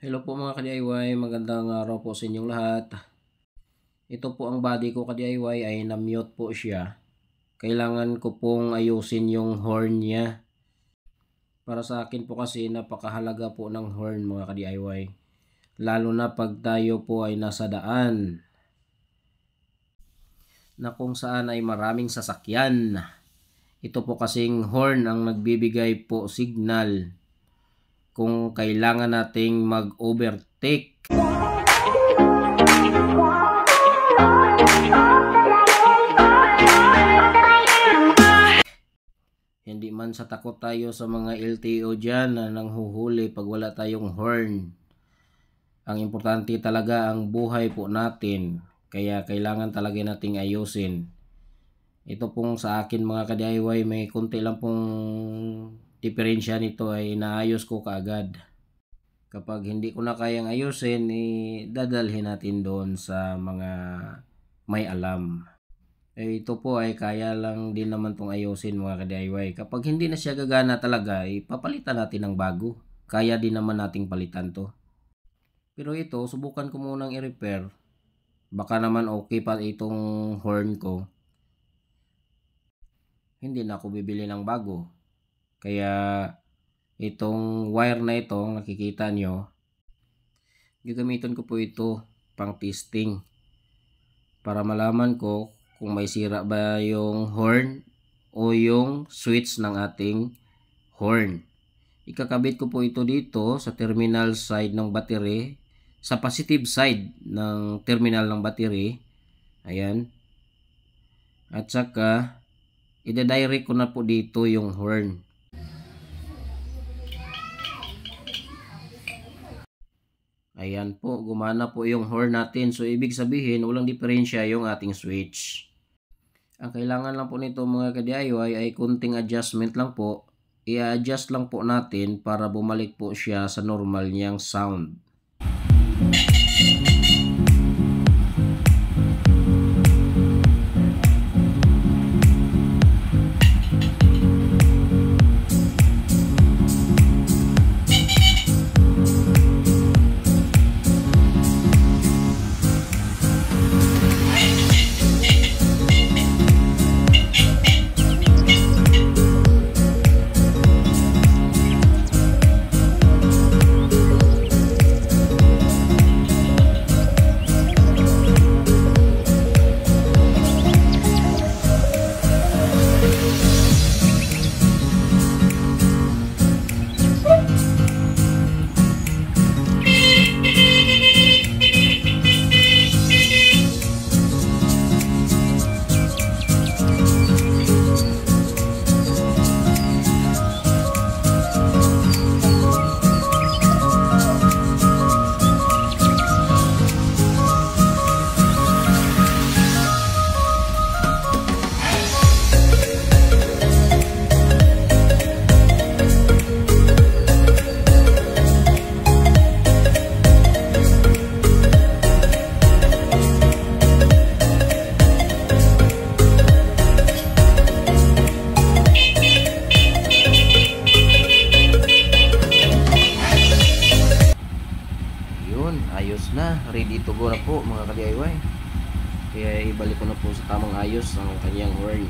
Hello po mga ka-DIY, magandang araw po sa inyong lahat. Ito po ang body ko ka-DIY ay na-mute po siya. Kailangan ko pong ayusin yung horn niya. Para sa akin po kasi napakahalaga po ng horn mga ka-DIY. Lalo na pag tayo po ay nasa daan na kung saan ay maraming sasakyan. Ito po kasing horn ang nagbibigay po signal kung kailangan nating mag-overtake. Hindi man sa takot tayo sa mga LTO dyan na nanghuhuli pag wala tayong horn. Ang importante talaga ang buhay po natin. Kaya kailangan talaga nating ayusin. Ito pong sa akin mga ka-DIY, may konti lang pong diferensya nito ay naayos ko kaagad. Kapag hindi ko na kayang ayusin, dadalhin natin doon sa mga may alam. Ito po ay kaya lang din naman tong ayusin mga ka-DIY. Kapag hindi na siya gagana talaga, papalitan natin ng bago. Kaya din naman nating palitan to. Pero ito, subukan ko munang i-repair. Baka naman okay pa itong horn ko. Hindi na ako bibili ng bago. Kaya itong wire na ito, nakikita nyo, gagamitin ko po ito pang testing para malaman ko kung may sira ba yung horn o yung switch ng ating horn. Ikakabit ko po ito dito sa terminal side ng battery, sa positive side ng terminal ng battery. Ayan. At saka ida-direct ko na po dito yung horn. Ayan po, gumana po yung horn natin. So, ibig sabihin, walang diferensya yung ating switch. Ang kailangan lang po nito mga ka-DIY ay kunting adjustment lang po. I-adjust lang po natin para bumalik po siya sa normal niyang sound. Ayos na, ready to go na po mga ka-DIY. Kaya ibalik ko na po sa tamang ayos ang kanyang horn.